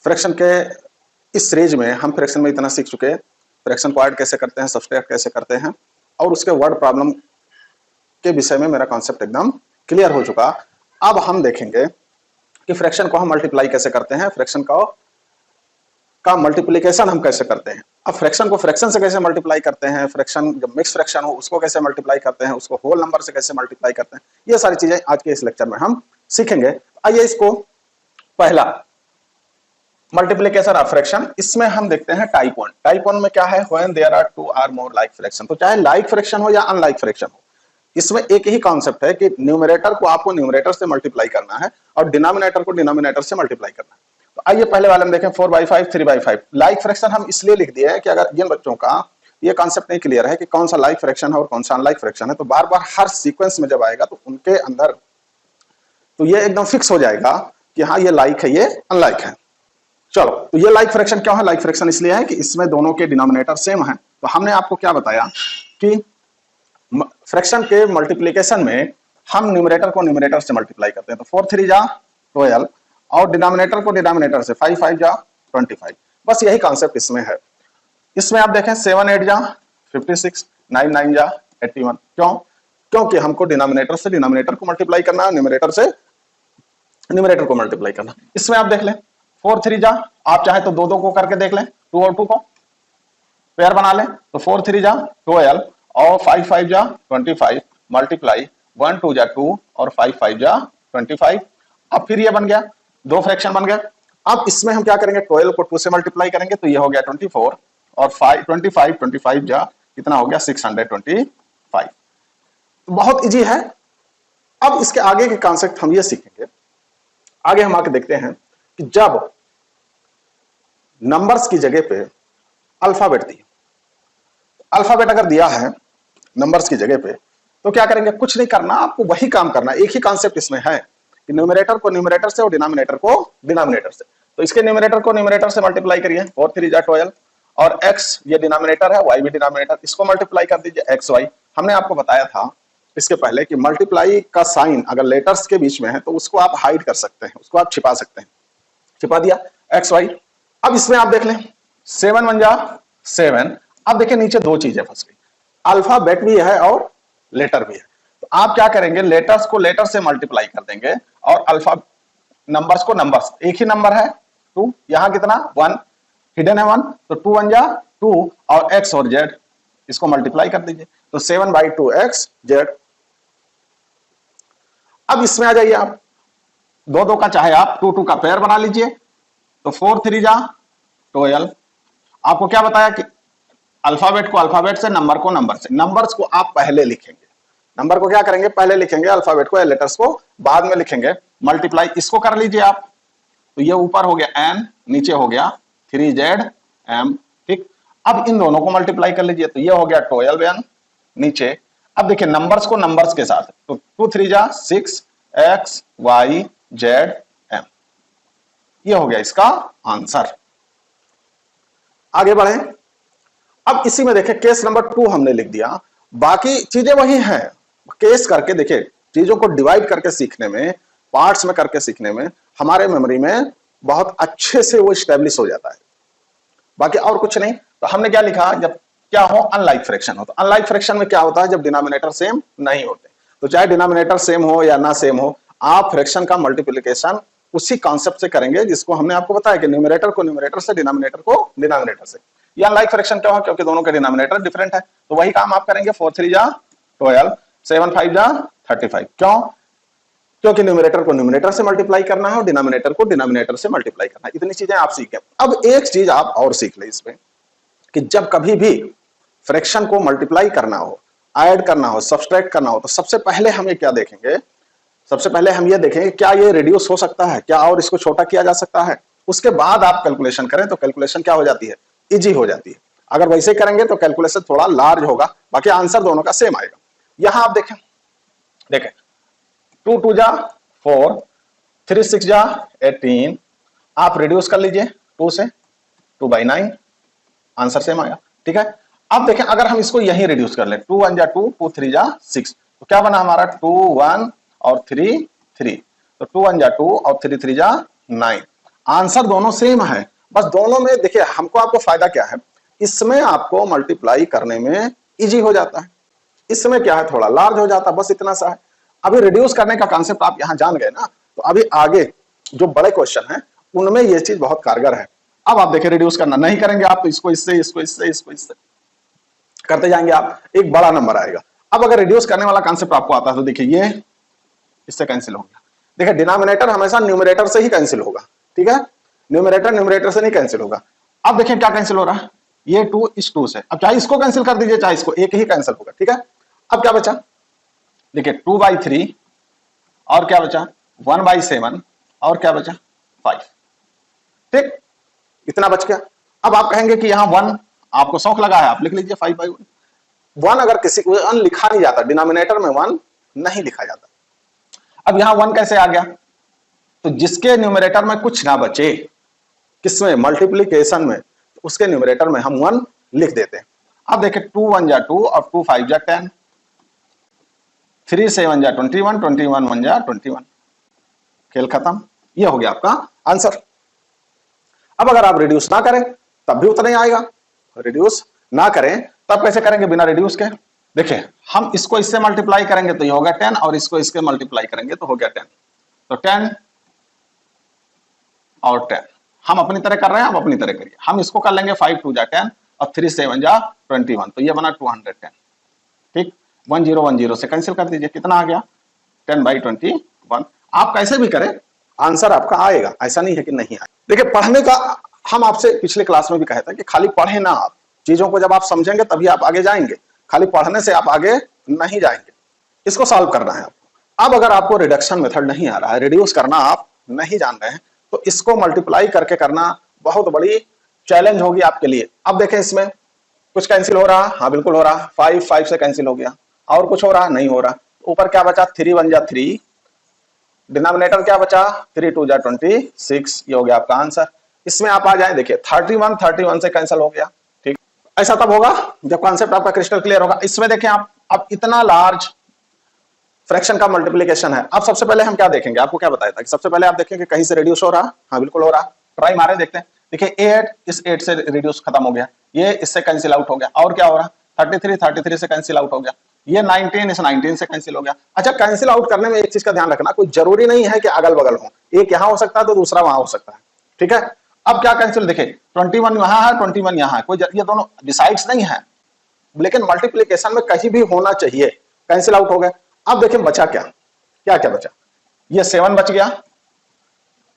Fraction के इस series में हम फ्रैक्शन में इतना सीख चुके हैं, फ्रैक्शन को ऐड कैसे करते हैं, सब्सट्रैक्ट कैसे करते हैं, और उसके वर्ड प्रॉब्लम के विषय में मेरा कॉन्सेप्ट एकदम क्लियर हो चुका। अब हम देखेंगे कि फ्रैक्शन को हम मल्टीप्लाई कैसे करते हैं, फ्रैक्शन का मल्टीप्लिकेशन हम कैसे करते हैं। अब फ्रैक्शन को फ्रैक्शन से कैसे मल्टीप्लाई करते हैं, फ्रैक्शन जब मिक्स फ्रैक्शन हो उसको कैसे मल्टीप्लाई करते हैं, उसको होल नंबर से कैसे मल्टीप्लाई करते हैं, ये सारी चीजें आज के इस लेक्चर में हम सीखेंगे। आइए इसको पहला मल्टीप्लिकेशन ऑफ फ्रैक्शन, इसमें हम देखते हैं टाइप 1। टाइप 1 में क्या है, when there are two or more like fraction. तो चाहे लाइक फ्रैक्शन हो या अनलाइक फ्रैक्शन हो, इसमें एक ही कॉन्सेप्ट है कि न्यूमरेटर को आपको न्यूमरेटर से मल्टीप्लाई करना है और डिनोमिनेटर को डिनोमिनेटर से मल्टीप्लाई करना है। तो आइए पहले वाले में देखें, 4/5 3/5। लाइक फ्रैक्शन हम इसलिए लिख दिए है कि अगर जिन बच्चों का ये कॉन्सेप्ट नहीं क्लियर है कि कौन सा लाइक फ्रैक्शन है और कौन सा अनलाइक फ्रैक्शन है, तो बार बार हर सीक्वेंस में जब आएगा तो उनके अंदर तो ये एकदम फिक्स हो जाएगा कि हाँ ये लाइक है, ये अनलाइक है। चलो, तो ये लाइक फ्रैक्शन क्यों है? लाइक फ्रैक्शन इसलिए है कि इसमें दोनों के डिनोमिनेटर सेम है। तो हमने आपको क्या बताया कि फ्रैक्शन के मल्टीप्लिकेशन में हम न्यूमरेटर को न्यूमरेटर से मल्टीप्लाई करते हैं। तो 4 3 जा 12 और डिनोमिनेटर को डिनोमिनेटर से 5 5 जा 25। बस यही कॉन्सेप्ट इसमें है। इसमें आप देखें 7 8 जा 56, 9 9 जा 81। क्यों? क्योंकि हमको डिनोमिनेटर से डिनोमिनेटर को मल्टीप्लाई करना है, न्यूमरेटर से न्यूमरेटर को मल्टीप्लाई करना। इसमें आप देख लें 4 3 जा, आप चाहे तो 2 2 को करके देख लें, 2 और 2 को पेयर बना लें। तो 4 3 जा 12 और 5 5 जा 25 मल्टीप्लाई 1 2 जा 2 और 5 5 जा 25। अब फिर ये बन गया, 2 फ्रैक्शन बन गए। अब इसमें हम क्या करेंगे, 12 को 2 से मल्टीप्लाई करेंगे तो ये हो गया 24 और 25 जा कितना हो गया 625। बहुत इजी है। अब इसके आगे के कॉन्सेप्ट हम ये सीखेंगे। आगे हम आके देखते हैं कि जब नंबर्स की जगह पे अल्फाबेट दिए, अल्फाबेट अगर दिया है नंबर्स की जगह पे, तो क्या करेंगे, कुछ नहीं करना, आपको वही काम करना। एक ही कॉन्सेप्ट इसमें है कि न्यूमरेटर को न्यूमरेटर से और डिनोमिनेटर को डिनोमिनेटर से। तो इसके न्यूमरेटर को न्यूमरेटर से मल्टीप्लाई करिए, 4 3 जा 12 और x ये डिनोमिनेटर है, y भी डिनोमिनेटर, इसको मल्टीप्लाई कर दीजिए x y। हमने आपको बताया था इसके पहले कि मल्टीप्लाई का साइन अगर लेटर्स के बीच में है तो उसको आप हाइड कर सकते हैं, उसको आप छिपा सकते हैं। छिपा दिया x y। अब इसमें आप देख लें 7 1 जा 7। अब देखिए नीचे दो चीजें फंस गई, अल्फाबेट भी है और लेटर भी है। तो आप क्या करेंगे, लेटर्स को लेटर से मल्टीप्लाई कर देंगे और अल्फा नंबर्स को नंबर्स, एक ही नंबर है 2, यहां कितना 1 हिडन है 1, तो 2 1 जा 2 और x और z इसको मल्टीप्लाई कर दीजिए, तो 7/2x z। अब इसमें आ जाइए आप, 2 2 का चाहे आप 2 2 का पेयर बना लीजिए, तो 4 3 जा 12। आपको क्या बताया कि अल्फाबेट को अल्फाबेट से, नंबर को नंबर से। नंबर्स को आप पहले लिखेंगे, नंबर को क्या करेंगे पहले लिखेंगे, अल्फाबेट को या लेटर्स को बाद में लिखेंगे। मल्टीप्लाई इसको कर लीजिए आप, तो ये ऊपर हो गया n, नीचे हो गया 3zm, ठीक। अब इन दोनों को मल्टीप्लाई कर लीजिए, तो ये हो गया 12n नीचे। अब देखिए नंबर्स को नंबर्स के साथ, तो 2 3 जा 6 x y z m, ये हो गया इसका आंसर। आगे बढ़े। अब इसी में देखें केस नंबर 2 हमने लिख दिया, बाकी चीजें वही हैं। केस करके देखिए, चीजों को डिवाइड करके सीखने में, पार्ट्स में करके सीखने में हमारे मेमोरी में बहुत अच्छे से वो स्टैब्लिश हो जाता है, बाकी और कुछ नहीं। तो हमने क्या लिखा, जब क्या हो अनलाइक फ्रैक्शन हो। तो अनलाइक फ्रैक्शन में क्या होता है, जब डिनोमिनेटर सेम नहीं होते। तो चाहे डिनोमिनेटर सेम हो या ना सेम हो, आप फ्रैक्शन का मल्टीप्लिकेशन उसी कॉन्सेप्ट से करेंगे जिसको हमने आपको बताया कि न्यूमरेटर को न्यूमरेटर से, डिनोमिनेटर को डिनोमिनेटर से। या अनलाइक फ्रैक्शन क्यों है, क्योंकि दोनों के डिनोमिनेटर डिफरेंट है। तो वही काम आप करेंगे, 4 3 जा 12 7 5 जा 35। क्यों? क्योंकि न्यूमरेटर को न्यूमरेटर से मल्टीप्लाई करना है और डिनोमिनेटर को डिनोमिनेटर से मल्टीप्लाई करना है। इतनी चीजें आप सीखें। अब एक चीज आप और सीख ले इसमें कि जब कभी भी फ्रैक्शन को मल्टीप्लाई करना हो, ऐड करना हो, सब्सट्रैक्ट करना हो, तो सबसे पहले हम ये क्या देखेंगे, सबसे पहले हम ये देखेंगे क्या ये रिड्यूस हो सकता है, क्या और इसको छोटा किया जा सकता है। उसके बाद आप कैलकुलेशन करें तो कैलकुलेशन क्या हो जाती है, इजी हो जाती है। अगर वैसे करेंगे तो कैलकुलेशन थोड़ा लार्ज होगा, बाकी आंसर दोनों का सेम आएगा। यहां आप देखें 2 2 जा 4 3 6 जा 18। आप रिड्यूस कर लीजिए 2 से, 2/9, आंसर सेम आया, ठीक है। अब देखें अगर हम इसको यही रिड्यूस कर लें, 2 1 जा 2 2 3 जा 6, तो क्या बना हमारा 2 1 और 3 3, तो 2 1 जा 2 और 3 3 जा 9। आंसर दोनों सेम है, बस दोनों में देखिए हमको आपको फायदा क्या है, इसमें आपको मल्टीप्लाई करने में इजी हो जाता है, इसमें क्या है थोड़ा लार्ज हो जाता है, बस इतना सा है। अभी रिड्यूस करने का कॉन्सेप्ट आप यहां जान गए ना, तो अभी आगे जो बड़े क्वेश्चन है उनमें ये चीज बहुत कारगर है। अब आप देखिए रिड्यूस करना नहीं करेंगे आप तो इसको इससे इसको इससे इसको इससे करते जाएंगे आप, एक बड़ा नंबर आएगा। अब अगर रिड्यूस करने वाला कॉन्सेप्ट आपको आता है तो देखिए ये इससे कैंसिल हो गया। देखिए डिनोमिनेटर हमेशा न्यूमरेटर से ही कैंसिल होगा, ठीक है, न्यूमरेटर न्यूमरेटर से नहीं कैंसिल होगा। अब देखिए क्या कैंसिल हो रहा है, ये 2 इस 2 से, अब चाहे इसको कैंसिल कर दीजिए चाहे इसको, एक ही कैंसिल होगा, ठीक है। अब क्या बचा, देखिए 2/3 और क्या बचा 1/7 और क्या बचा 5, ठीक, इतना बच गया। अब आप कहेंगे कि यहां 1 आपको शौक लगा है, आप लिख लीजिए 5/1। 1 अगर किसी को लिखा नहीं जाता, डिनोमिनेटर में 1 नहीं लिखा जाता। अब यहां 1 कैसे आ गया, तो जिसके न्यूमरेटर में कुछ ना बचे, किसमें, मल्टीप्लीकेशन में, तो उसके न्यूमरेटर में हम 1 लिख देते हैं। अब देखिए 2 1 जा 2 और 2 5 जा 10, 3 7 जा 21, 21 1 जा 21, खेल खत्म, ये हो गया आपका आंसर। अब अगर आप रिड्यूस ना करें तब भी उतना ही आएगा, रिड्यूस ना करें तब कैसे करेंगे बिना रिड्यूस के, देखिए हम इसको इससे मल्टीप्लाई करेंगे तो ये होगा 10 और इसको इसके मल्टीप्लाई करेंगे तो हो गया 10, तो 10 और 10 हम अपनी तरह कर रहे हैं, आप अपनी तरह करिए। हम इसको कर लेंगे 5 2 जा 10 और 3 7 जा 21, तो ये बना 210, ठीक, 1010 से कैंसिल कर दीजिए, कितना आ गया 10/21। आप कैसे भी करें आंसर आपका आएगा, ऐसा नहीं है कि नहीं आए। देखिए पढ़ने का हम आपसे पिछले क्लास में भी कहे थे कि खाली पढ़े ना, आप चीजों को जब आप समझेंगे तभी आप आगे जाएंगे, खाली पढ़ने से आप आगे नहीं जाएंगे, इसको सॉल्व करना है आपको। अब अगर आपको रिडक्शन मेथड नहीं आ रहा है, रिड्यूस करना आप नहीं जान रहे हैं, तो इसको मल्टीप्लाई करके करना बहुत बड़ी चैलेंज होगी आपके लिए। अब देखें इसमें कुछ कैंसिल हो रहा, हाँ बिल्कुल हो रहा, 5 5 से कैंसिल हो गया, और कुछ हो रहा नहीं हो रहा, ऊपर क्या बचा 3 1 जा 3, डिनोमिनेटर क्या बचा 3 2 जा 26, ये हो गया आपका आंसर। इसमें आप आ जाए, देखिए 31 31 से कैंसिल हो गया, ठीक, ऐसा तब होगा जब कॉन्सेप्ट आपका क्रिस्टल क्लियर होगा। इसमें देखें आप, अब इतना लार्ज फ्रैक्शन का मल्टीप्लिकेशन है। अब सबसे पहले हम क्या देखेंगे, आपको क्या बताया था कि सबसे पहले आप देखेंगे कहीं से रिड्यूस हो रहा, हाँ बिल्कुल हो रहा, ट्राई मारे देखते हैं। देखिए 8 इस 8 से रिड्यूस खत्म हो गया, ये इससे कैंसिल आउट हो गया, और क्या हो रहा 33 33 से कैंसिल आउट हो गया, ये 19 इस 19 से कैंसिल हो गया। अच्छा कैंसिल आउट करने में एक चीज का ध्यान रखना, कोई जरूरी नहीं है कि अगल बगल हो, एक यहाँ हो सकता है तो दूसरा वहां हो सकता है, ठीक है। अब क्या कैंसिल, देखिए 21 यहाँ है 21 यहाँ है, कोई ये दोनों डिसाइड्स नहीं है, लेकिन मल्टीप्लीकेशन में कहीं भी होना चाहिए, कैंसिल आउट हो गए। अब देखिए बचा क्या, क्या क्या बचा, ये 7 बच गया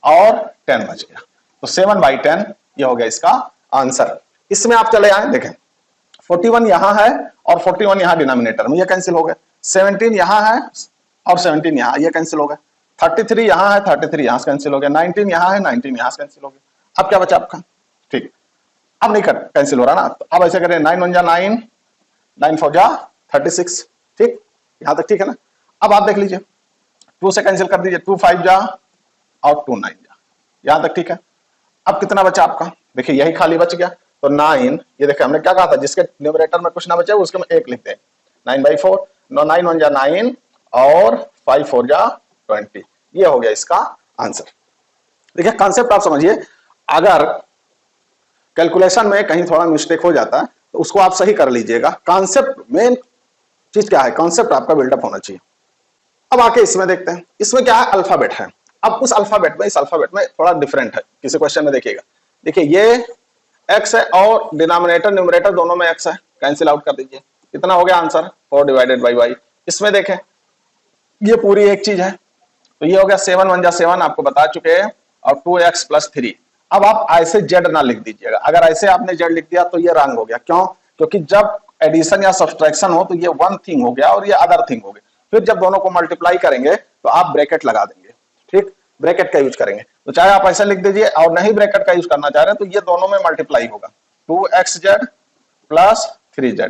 और 10 बच गया, तो 7/10 ये हो गया इसका आंसर। इसमें आप चले आए, देखें 41 यहां है और 41 यहां डिनोमिनेटर में, ये कैंसिल हो गए, 17 यहां है और 17 यहां, ये कैंसिल हो गए, 33 यहां है 33 यहां से कैंसिल हो गया, 19 यहां है 19 यहां से कैंसिल हो गया। अब क्या बचा आपका, ठीक, अब नहीं कर कैंसिल हो रहा ना, तो अब ऐसे करें 9 1 जा 9 9 4 जा 36, ठीक, यहां तक ठीक है ना। अब आप देख लीजिए 2 से कैंसिल कर दीजिए, 2 5 जा और 2 9 जा, यहां तक ठीक है। अब कितना बचा आपका, देखिए यही खाली बच गया, तो 9, ये देखिए हमने क्या कहा था, जिसके न्यूमरेटर में कुछ ना बचे उसके में 1 लिखते हैं, 9/4, 9 1 जा 9 और 5 4 जा 20, ये हो गया इसका आंसर। देखिए कॉन्सेप्ट आप समझिए, अगर कैलकुलेशन में कहीं थोड़ा मिस्टेक हो जाता है तो उसको आप सही कर लीजिएगा। कॉन्सेप्ट मेन चीज क्या है, कॉन्सेप्ट आपका बिल्डअप होना चाहिए। अब आके इसमें देखते हैं, इसमें क्या है, अल्फाबेट है। अब उस अल्फाबेट में, इस अल्फाबेट में थोड़ा डिफरेंट है, किसी क्वेश्चन में देखिएगा, देखिए ये x है और डिनोमिनेटर न्यूमरेटर दोनों में x है, कैंसिल आउट कर दीजिए, कितना हो गया आंसर 4/y। इसमें देखें ये पूरी एक चीज है, तो ये हो गया 7 1 जा 7, आपको बता चुके हैं, और 2x + 3। अब आप ऐसे z ना लिख दीजिएगा, अगर ऐसे आपने z लिख दिया तो ये रंग हो गया, क्यों, क्योंकि जब एडिशन या सब्सट्रैक्शन हो तो ये वन थिंग हो गया और ये अदर थिंग हो गया, फिर जब दोनों को मल्टीप्लाई करेंगे तो आप ब्रैकेट लगा देंगे, ठीक, ब्रैकेट का यूज करेंगे। तो चाहे आप ऐसा लिख दीजिए और नहीं ब्रैकेट का यूज करना चाह रहे हैं तो ये दोनों में मल्टीप्लाई होगा, 2xz + 3z,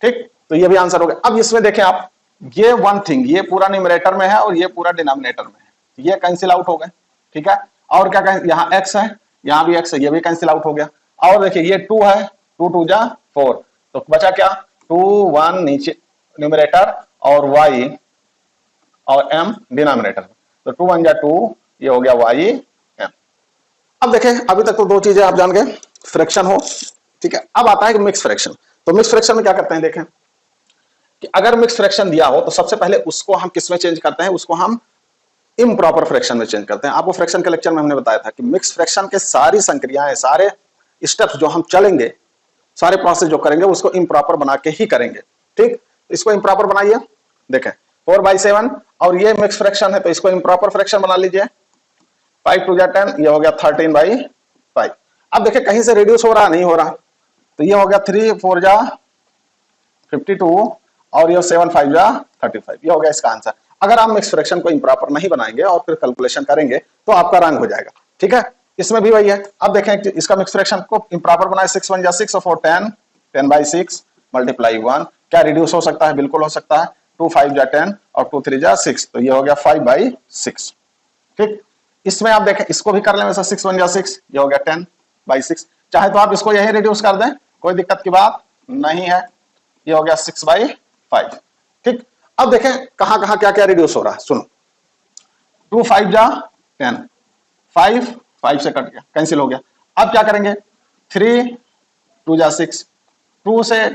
ठीक, तो ये भी आंसर हो गया। अब इसमें देखें आप, ये वन थिंग, ये पूरा न्यूमरेटर में है और ये पूरा डिनोमिनेटर में है, ये कैंसिल आउट हो गए, ठीक है। और क्या कहें, यहाँ x है, यहाँ भी x है, ये भी कैंसिल आउट हो गया। और देखिए ये 2 है, 2 2 जा 4, तो बचा क्या 2 1 नीचे न्यूमरेटर और y और m डिनोमिनेटर, तो 2 1 जा 2, ये हो गया y m, अब देखें, अभी तक तो दो चीजें आप जान गए, फ्रैक्शन हो, ठीक है। अब आता है मिक्स फ्रैक्शन। तो मिक्स फ्रैक्शन में क्या करते हैं, देखें कि अगर मिक्स फ्रैक्शन दिया हो तो सबसे पहले उसको हम किस में चेंज करते हैं, उसको हम इम्प्रॉपर फ्रैक्शन में चेंज करते हैं। आपको फ्रैक्शन के लेक्चर में हमने बताया था कि मिक्स फ्रैक्शन के सारी संक्रियाएं, सारे स्टेप्स जो हम चलेंगे, सारे प्रोसेस जो करेंगे उसको इम्प्रॉपर बना के ही करेंगे, ठीक। इसको इम्प्रॉपर बनाइए, देखें 4/7 और ये मिक्स फ्रैक्शन है तो इसको इम्प्रॉपर फ्रैक्शन बना लीजिए। 5 2 10, ये हो गया 13/5। अब देखिए कहीं से रिड्यूस हो रहा नहीं हो रहा, तो ये हो गया 3 4 जा 52 और ये 7 5 जा 35, ये हो गया इसका आंसर। अगर आप मिक्स फ्रैक्शन को इम्प्रॉपर नहीं बनाएंगे और फिर कैलकुलेशन करेंगे तो आपका रंग हो जाएगा, ठीक है। इसमें भी वही है। अब देखें इसका मिक्स फ्रैक्शन को इम्प्रॉपर बनाए, 6 1 जा 6 और 4 10, 10/6 मल्टीप्लाई 1, क्या रिड्यूस हो सकता है, बिल्कुल हो सकता है। 2 5 जा 10 और 2 3 जा 6, तो ये हो गया 5/6, ठीक। इसमें आप देखें इसको भी कर लें वैसे, 6 1 जा 6, ये हो गया 10/6। चाहे तो आप इसको यही रिड्यूस कर दें, कोई दिक्कत की बात नहीं है, ये हो गया 6/5, ठीक। अब देखें कहां कहां क्या क्या रिड्यूस हो रहा है, सुनो। 2 5 जा 10, 5 5 से कट गया, कैंसिल हो गया। अब क्या करेंगे, 3 2 जा 6, 2 से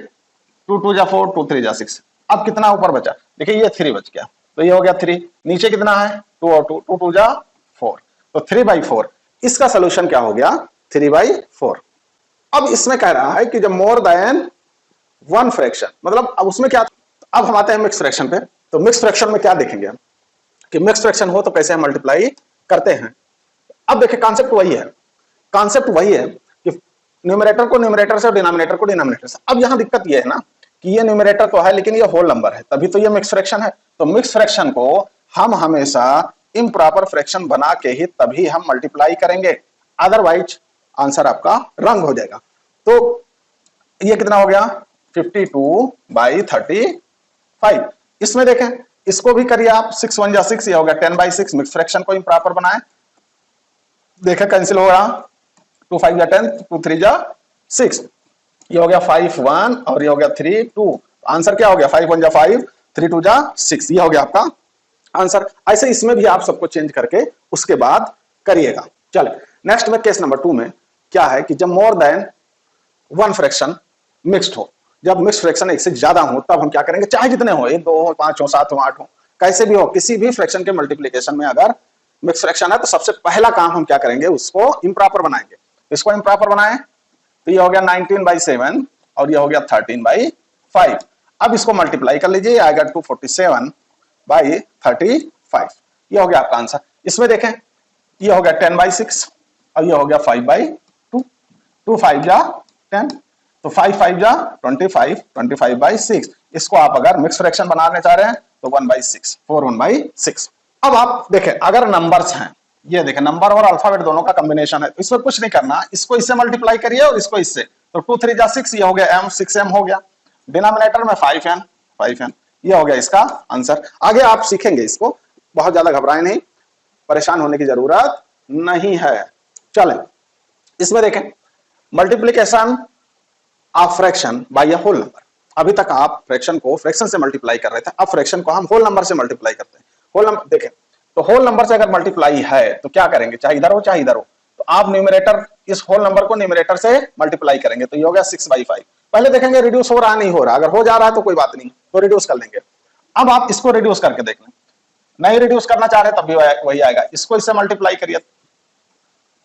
2 2 जा 4, 2 3 जा 6। अब कितना ऊपर बचा, देखिए ये 3 बच गया, तो ये हो गया 3। नीचे कितना है, 2 और 2, 2 2 जा 4, तो 3/4। इसका सोल्यूशन क्या हो गया, 3/4। अब इसमें कह रहा है कि जब मोर देन 1 फ्रैक्शन, मतलब अब उसमें क्या, अब हम आते हैं मिक्स फ्रैक्शन पे। तो मिक्स फ्रैक्शन में क्या देखेंगे हम कि मिक्स फ्रैक्शन हो तो कैसे हम मल्टीप्लाई करते हैं। अब देखिए कॉन्सेप्ट वही है, कॉन्सेप्ट वही है कि न्यूमरेटर को न्यूमरेटर से और डिनोमिनेटर को डिनोमिनेटर से। अब यहां दिक्कत यह है ना कि ये न्यूमरेटर तो है लेकिन ये होल नंबर है, तभी तो ये मिक्स फ्रैक्शन है। तो मिक्स फ्रैक्शन को हम हमेशा इम्प्रॉपर फ्रैक्शन बना के ही तभी हम मल्टीप्लाई करेंगे, अदरवाइज आंसर आपका रंग हो जाएगा। तो ये कितना हो गया, 52/35। इसमें देखें इसको भी करिए आप, 6 1 जा 6, ये हो गया 10/6। मिक्स फ्रैक्शन को इम्प्रॉपर बनाए, देखें कैंसिल हो रहा, 2 5 जा 10, 2 3 जा 6, ये हो गया 5 1 और ये हो गया 3 2। आंसर क्या हो गया, 5 1 जा 5, 3 2 जा 6, ये हो गया आपका आंसर। ऐसे इसमें भी आप सबको चेंज करके उसके बाद करिएगा। चले नेक्स्ट में केस नंबर 2 में क्या है कि जब मोर देन 1 फ्रैक्शन मिक्स्ड हो, जब मिक्स फ्रैक्शन एक से ज्यादा हो तब हम क्या करेंगे, चाहे जितने हो, 1 2 हो 5 हो 7 हो 8 हो, कैसे भी हो, किसी भी फ्रैक्शन के मल्टीप्लिकेशन में अगर मिक्स फ्रैक्शन है तो सबसे पहला काम हम क्या करेंगे, उसको इम्प्रॉपर बनाएंगे। इसको इम्प्रॉपर बनाए तो ये हो गया 19/7 और ये हो गया 13/5। अब इसको मल्टीप्लाई कर लीजिए, आएगा 247/35, ये हो गया आपका आंसर। इसमें देखें ये हो गया 10/6 और ये हो गया 5/2, 2 5 जा 10, तो 5 5 जा 25, 25/6। इसको आप अगर मिक्स फ्रैक्शन बनाने चाह रहे हैं तो 1/6, 4 1/6। अब आप देखें अगर नंबर्स हैं, ये देखें नंबर और अल्फाबेट दोनों का कॉम्बिनेशन है, तो इसमें कुछ नहीं करना, इसको इससे मल्टीप्लाई करिए और इसको इससे, तो 2 3 जा 6, ये हो गया m, 6m हो गया। डिनोमिनेटर में 5n, 5n, ये हो गया इसका आंसर। आगे आप सीखेंगे इसको, बहुत ज्यादा घबराए नहीं, परेशान होने की जरूरत नहीं है। चलें इसमें देखें multiplication of fraction by a whole number. अभी तक आप फ्रैक्शन को फ्रैक्शन से मल्टीप्लाई कर रहे थे, अब फ्रैक्शन को हम होल नंबर से मल्टीप्लाई करते हैं। होल नंबर देखें तो होल नंबर से अगर मल्टीप्लाई है तो क्या करेंगे, चाहे इधर हो चाहे इधर हो, तो आप न्यूमरेटर, इस होल नंबर को न्यूमरेटर से मल्टीप्लाई करेंगे, तो ये हो गया 6/5। पहले देखेंगे रिड्यूस हो रहा नहीं हो रहा, अगर हो जा रहा है तो कोई बात नहीं, तो रिड्यूस कर लेंगे। अब आप इसको रिड्यूस करके देख लें, नहीं रिड्यूस करना चाह रहे तब भी वही आएगा, इसको इससे मल्टीप्लाई करिए,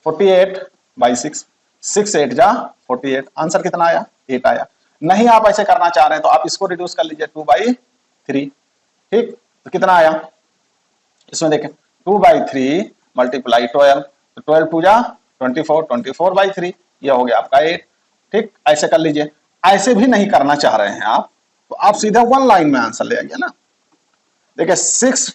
48/6, 6 8 जा 48, आंसर कितना आया, 8 आया। नहीं आप ऐसे करना चाह रहे हैं तो आप इसको रिड्यूस कर लीजिए, 2/3, ठीक, तो कितना आया, इसमें देखें 2/3 मल्टीप्लाई 12, तो 12 2 जा 24, 24/3, ये हो गया आपका 8, ठीक। ऐसे कर लीजिए। ऐसे भी नहीं करना चाह रहे हैं आप तो आप सीधा 1 लाइन में आंसर ले आइए ना। देखिए 6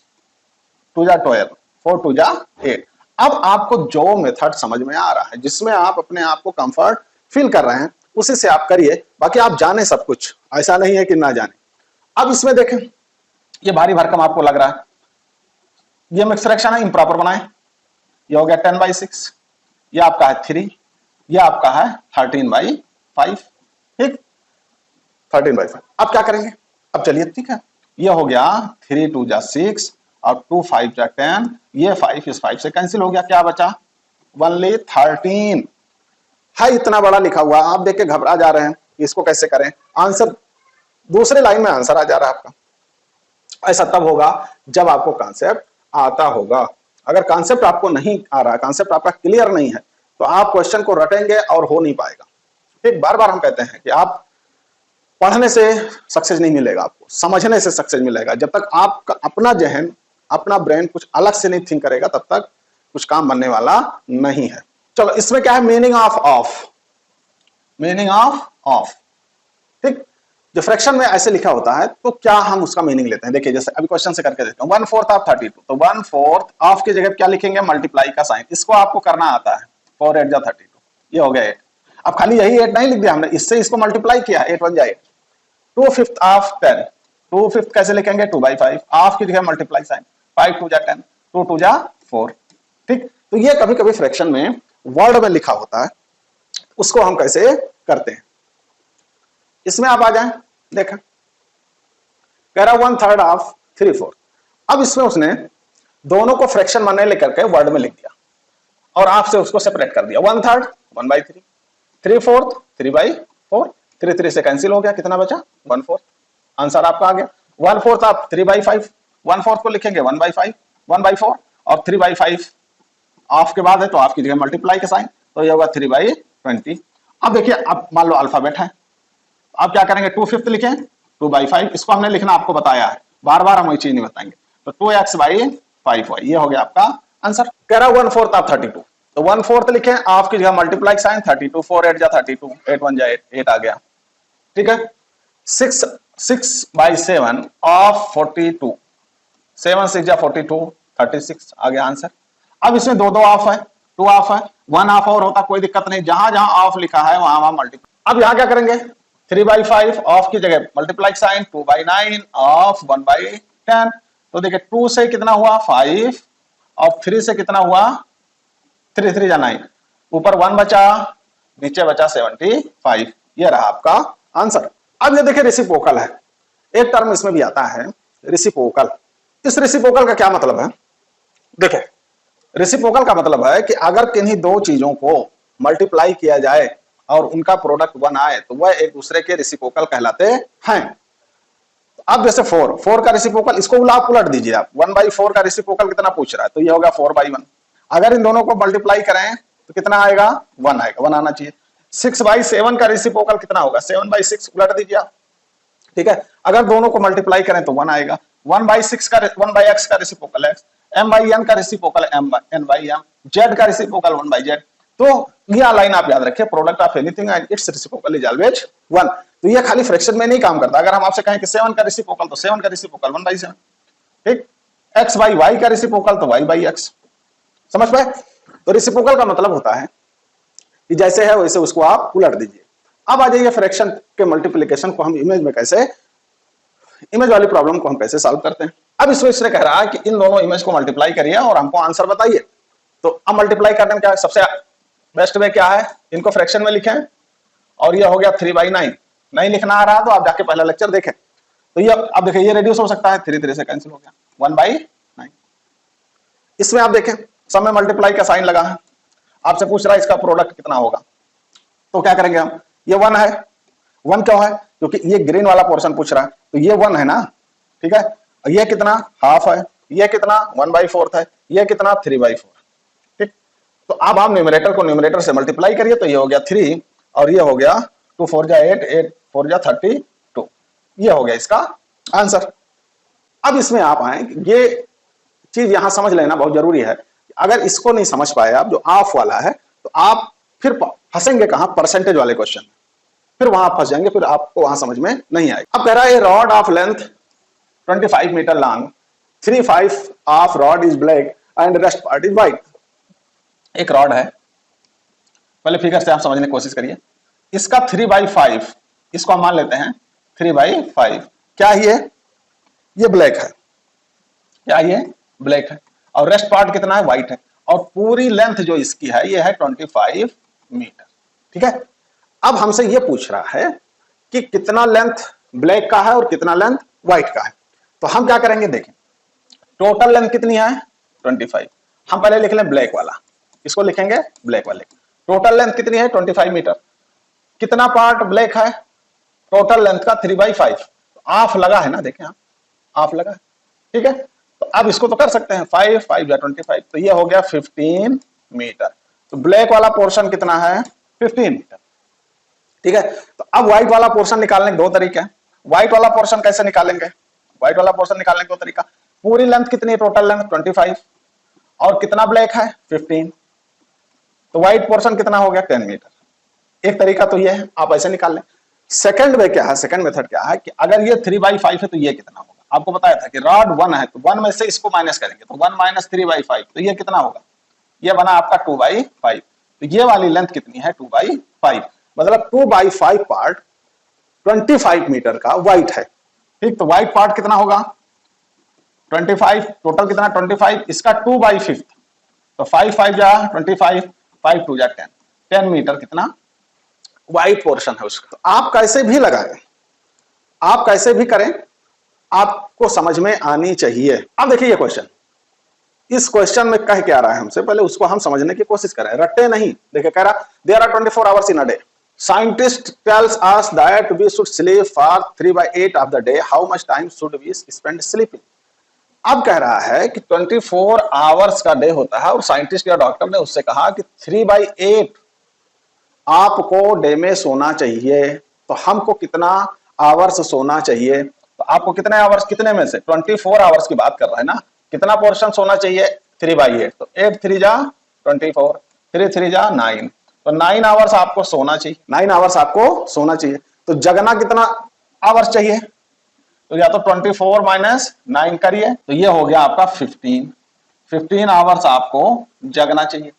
2 जा 12, 4 2 जा 8। अब आपको जो मेथड समझ में आ रहा है, जिसमें आप अपने आप को कंफर्ट फील कर रहे हैं, उसी से आप करिए, बाकी आप जाने सब कुछ, ऐसा नहीं है कि ना जाने। अब इसमें देखें ये भारी भरकम आपको लग रहा है, ये मिक्स फ्रैक्शन है, इम्प्रॉपर बनाए, ये हो गया 10/6, ये आपका है 3, ये आपका है 13/5, ठीक, 13/5। अब क्या करेंगे, अब चलिए ठीक है, ये हो गया 3 2 जा 6 और 2 5 जा 10, ये 5 इस 5 से कैंसिल हो गया, क्या बचा ओनली 13 है, इतना बड़ा लिखा हुआ, आप देख के घबरा जा रहे हैं इसको कैसे करें। आंसर दूसरे लाइन में आंसर आ जा रहा है आपका। ऐसा तब होगा जब आपको कॉन्सेप्ट आता होगा। अगर कॉन्सेप्ट आपको नहीं आ रहा, कॉन्सेप्ट आपका क्लियर नहीं है, तो आप क्वेश्चन को रटेंगे और हो नहीं पाएगा। ठीक, बार बार हम कहते हैं कि आप पढ़ने से सक्सेस नहीं मिलेगा, आपको समझने से सक्सेस मिलेगा। जब तक आपका अपना जहन, अपना ब्रेन कुछ अलग से नहीं थिंक करेगा, तब तक कुछ काम बनने वाला नहीं है। चलो, इसमें क्या है, meaning of of, meaning of of. ठीक, जो फ्रैक्शन में ऐसे लिखा होता है तो क्या हम उसका मीनिंग लेते हैं। देखिए, जैसे अभी क्वेश्चन से करके देखता हूं, 1/4 ऑफ 32, तो 1/4 ऑफ की जगह क्या लिखेंगे, मल्टीप्लाई का साइन। इसको आपको करना आता है, 4 8 जा 32, ये हो गया 8। अब खाली यही 8 नहीं लिख दिया हमने, इससे इसको मल्टीप्लाई किया, 8 1 जा 8। 2/5 ऑफ 10, 2/5 कैसे लिखेंगे, 2/5, ऑफ की जगह मल्टीप्लाई साइन, 5 2 जा 10, 2 2 जा 4। ठीक, तो ये कभी कभी फ्रैक्शन में वर्ड में लिखा होता है, उसको हम कैसे करते हैं। इसमें आप आ जाएं, देखा कह रहा 1/3 ऑफ 3/4। अब इसमें उसने दोनों को फ्रैक्शन में लेकर के वर्ड में लिख दिया और आपसे उसको सेपरेट कर दिया। 1/3 1/3, 3/4 3/4, 3 3 से कैंसिल हो गया, कितना बचा 1/4। आंसर आपका आ गया। 1/4 आप 3/5, 1/4 को लिखेंगे 1/5, 1/4 और 3/5 ऑफ के बाद है तो आपकी जगह मल्टीप्लाई का साइन, तो ये होगा 3/20। अब देखिए, अब मान लो अल्फाबेट है, आप क्या करेंगे, 2/5 लिखें, 2/5, इसको हमने लिखना आपको बताया है, बार बार हम वही चीज नहीं बताएंगे। तो 2x/5y, ये हो गया आपका आंसर। कह रहा 1/4 ऑफ 32, तो 1/4 लिखें, ऑफ की जगह मल्टीप्लाई साइन, 32, 4 8 जा 32, 8 1 जा 8, 8 आ गया। ठीक है, 6/7 ऑफ 42, 7 6 जा 42, 36 आ गया आंसर। अब इसमें दो ऑफ है, 2 ऑफ है, 1 ऑफ और होता कोई दिक्कत नहीं, जहां जहां ऑफ लिखा है वहां वहां मल्टीप्लाई। अब यहां क्या करेंगे, 3/5 ऑफ की जगह मल्टीप्लाई साइन, 2/9 ऑफ 1/10। तो देखिए 2 से कितना हुआ 5 और 3 से कितना हुआ 3 3 जा 9, ऊपर 1 बचा, नीचे बचा 75। ये रहा आपका आंसर। अब ये देखिए रेसिप्रोकल है, एक टर्म इसमें भी आता है रेसिप्रोकल। इस रेसिप्रोकल का क्या मतलब है, देखिए रेसिप्रोकल का मतलब है कि अगर किन्हीं दो चीजों को मल्टीप्लाई किया जाए और उनका प्रोडक्ट 1 आए तो वह एक दूसरे के रेसिप्रोकल कहलाते हैं। अब जैसे 4 का रेसिप्रोकल, इसको उलट दीजिए आप, 1/4 का रेसिप्रोकल कितना पूछ रहा है, तो ये होगा 4/1। अगर इन दोनों को मल्टीप्लाई करें तो कितना आएगा, 1 आएगा, 1 आना चाहिए। 6/7 का रेसिप्रोकल कितना होगा, 7/6, उलट दीजिए आप। ठीक है, अगर दोनों को मल्टीप्लाई करें तो 1 आएगा। 1/6 का 1/x का रेसिप्रोकल x, m/n का रेसिप्रोकल n/m, z का रेसिप्रोकल 1/z। तो यह लाइन आप याद रखिए, product of anything and it's reciprocal is always 1। तो ये खाली फ्रैक्शन में नहीं काम करता। अगर हम आपसे कहें कि 7 का रेसिप्रोकल, तो 7 का रेसिप्रोकल 1/7। ठीक, x/y का रेसिप्रोकल तो y/x। समझ पाए? तो रेसिप्रोकल का मतलब होता है कि जैसे है वैसे उसको आप उलट दीजिए। अब आ जाइए फ्रैक्शन के मल्टीप्लिकेशन को हम इमेज में कैसे, इमेज वाली प्रॉब्लम को हम कैसे सॉल्व करते हैं। अब इसमें कह रहा है कि इन दोनों इमेज को मल्टीप्लाई करिए और हमको आंसर बताइए। तो अब मल्टीप्लाई करने में क्या है, सबसे बेस्ट वे क्या है, इनको फ्रैक्शन में लिखें और ये हो गया 3/9। नहीं लिखना आ रहा तो आप जाके पहला लेक्चर देखें। तो ये अब देखिए ये रेड्यूस हो सकता है, 3 3 से कैंसिल हो गया, 1/9। इसमें आप देखें सब में मल्टीप्लाई का साइन लगा है, आपसे पूछ रहा है इसका प्रोडक्ट कितना होगा। तो क्या करेंगे हम, ये 1 है, 1 क्यों है, क्योंकि ये ग्रीन वाला पोर्शन पूछ रहा है, तो ये 1 है ना। ठीक है, ये कितना हाफ है, ये कितना 1/4 है, ये कितना 3/4। ठीक, तो अब आप न्यूमरेटर को न्यूमरेटर से मल्टीप्लाई करिए, तो ये हो गया 3 और ये हो गया 2 4 जा 8, 8 4 जा 32। ये हो गया इसका आंसर। अब इसमें आप आए, ये चीज यहां समझ लेना बहुत जरूरी है। अगर इसको नहीं समझ पाए आप, जो ऑफ वाला है, तो आप फिर फंसेंगे कहां, परसेंटेज वाले क्वेश्चन, फिर वहां फंस जाएंगे, फिर आपको वहां समझ में नहीं आएगा। अब कह रहा है rod of length 25 metre long, 3/5 of rod is black and rest part is white. एक रॉड है, पहले फिगर से आप समझने की कोशिश करिए। इसका 3/5, इसको हम मान लेते हैं 3/5। क्या ये ब्लैक है, क्या ये ब्लैक है, और रेस्ट पार्ट कितना है, व्हाइट है, और पूरी लेंथ जो इसकी है ये है 25 मीटर। ठीक है, अब हमसे ये पूछ रहा है कि कितना लेंथ ब्लैक का है और कितना लेंथ व्हाइट का है। तो हम क्या करेंगे, देखें टोटल लेंथ कितनी है 25, हम पहले लिख लें ब्लैक वाला, इसको लिखेंगे ब्लैक वाले। टोटल लेंथ कितनी है 25 मीटर। कितना पार्ट ब्लैक है टोटल लेंथ का 3/5। ऑफ लगा है ना, देखें आप ऑफ लगा है, ठीक है। तो अब इसको तो कर सकते हैं 5 5 या 25, तो ये हो गया 15 मीटर। तो ब्लैक वाला पोर्शन कितना है 15 मीटर, ठीक है। तो अब व्हाइट वाला पोर्शन निकालने के दो तरीके हैं। व्हाइट वाला पोर्शन कैसे निकालेंगे, व्हाइट वाला पोर्शन निकालने का दो तरीका। पूरी लेंथ कितनी है टोटल लेंथ 25 और कितना ब्लैक है 15, तो व्हाइट पोर्शन कितना हो गया 10 मीटर। एक तरीका तो ये है, आप ऐसे निकाल लें। सेकंड वे क्या है, सेकंड मेथड क्या है कि अगर ये 3/5 है तो ये कितना होगा। आपको बताया था कि रॉड 1 है तो 1 में से इसको माइनस करेंगे तो 1 माइनस 3/5, तो ये कितना होगा, ये बना आपका 2/5। तो ये वाली लेंथ कितनी है 2/5, मतलब 2/5 पार्ट 25 मीटर का व्हाइट है, ठीक। तो व्हाइट पार्ट कितना होगा 25, टोटल कितना 25, इसका 2/5, तो 5 5 जा 25, 5 2 जा 10 मीटर कितना व्हाइट पोर्शन है उसका। तो आप कैसे भी लगाएं, आप कैसे भी करें, आपको समझ में आनी चाहिए। अब देखिए ये क्वेश्चन, इस क्वेश्चन में कह क्या रहा है हमसे, पहले उसको हम समझने की कोशिश करें, रट्टे नहीं। देखिए कह रहा there are 24 hours in a day, scientist tells us that we should sleep for 3/8 of the day, how much time should we spend sleeping. अब कह रहा है कि 24 आवर्स का डे होता है और साइंटिस्ट या डॉक्टर ने उससे कहा कि 3/8 आपको डे में सोना चाहिए। तो हमको कितना आवर्स सोना चाहिए, तो आपको कितने आवर्स, कितने में से 24 आवर्स की बात कर रहा है ना, कितना पोर्शन सोना चाहिए 3/8, तो 8 3 जा 24, 3 3 जा 9, तो 9 आवर्स आपको सोना चाहिए, 9 आवर्स आपको सोना चाहिए। तो जगना कितना आवर्स चाहिए, तो या तो 24 माइनस 9 करिए, तो ये हो गया आपका 15 आवर्स आपको जगना चाहिए।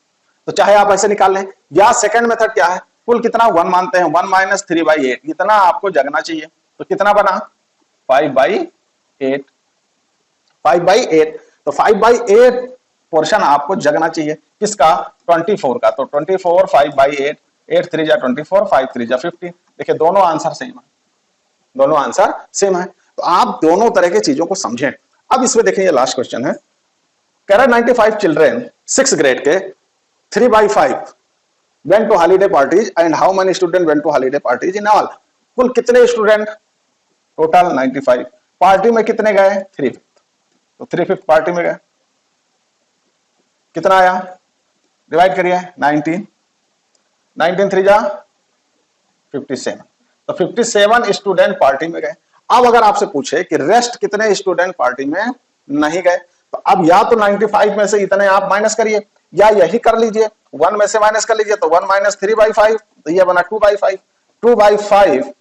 तो चाहे आप ऐसे निकाल लें, या सेकंड मेथड क्या है, कुल कितना 1 मानते हैं, 1 माइनस 3/8, इतना आपको जगना चाहिए। तो कितना बना 5/8, 5/8, तो 5/8 पोर्शन आपको जगना चाहिए किसका 24 का। तो 24 5/8, 8 3 जा 24, 5 3 जा 15। देखिए दोनों आंसर सेम है, दोनों आंसर सेम है। तो आप दोनों तरह की चीजों को समझें। अब इसमें देखें ये लास्ट क्वेश्चन है, कह रहा 95 चिल्ड्रेन 6th ग्रेड के 3/5 went to holiday parties and how many students went to holiday parties in all। कुल कितने स्टूडेंट टोटल 95, पार्टी में कितने गए 3/5, तो 3/5 पार्टी में गए, कितना आया डिवाइड करिए 19, 19 3 जा 57, तो 57 स्टूडेंट पार्टी में गए। अब अगर आपसे पूछे कि रेस्ट कितने स्टूडेंट पार्टी में नहीं गए, तो अब या तो 95 में से इतने आप माइनस करिए या यही कर लीजिए 1 में से माइनस कर लीजिए, तो 1 माइनस 3/5, तो ये बना 2/5,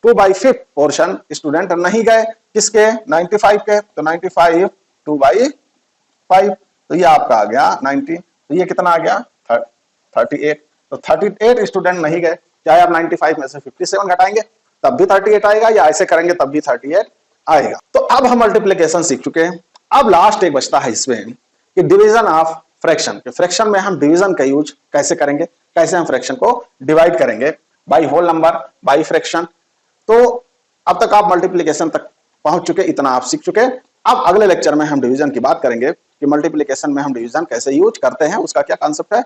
2/5 पोर्शन स्टूडेंट नहीं गए किसके 95 के, तो 95 2/5, तो ये आपका आ गया 90, तो ये कितना आ गया 38, तो 38 स्टूडेंट नहीं गए। चाहे आप 95 में से 57 घटाएंगे तब भी 38 आएगा, या ऐसे करेंगे तब भी 38 आएगा। तो अब हम मल्टीप्लिकेशन सीख चुके हैं। अब लास्ट एक बचता है इसमें कि डिवीजन ऑफ फ्रैक्शन। फ्रैक्शन में हम डिवीजन का यूज कैसे करेंगे, कैसे हम फ्रैक्शन को डिवाइड करेंगे, by whole number, by fraction. तो अब तक आप मल्टीप्लिकेशन तक पहुंच चुके, इतना आप सीख चुके। अब अगले लेक्चर में हम डिवीजन की बात करेंगे कि मल्टीप्लिकेशन में हम डिवीजन कैसे यूज करते हैं, उसका क्या कॉन्सेप्ट है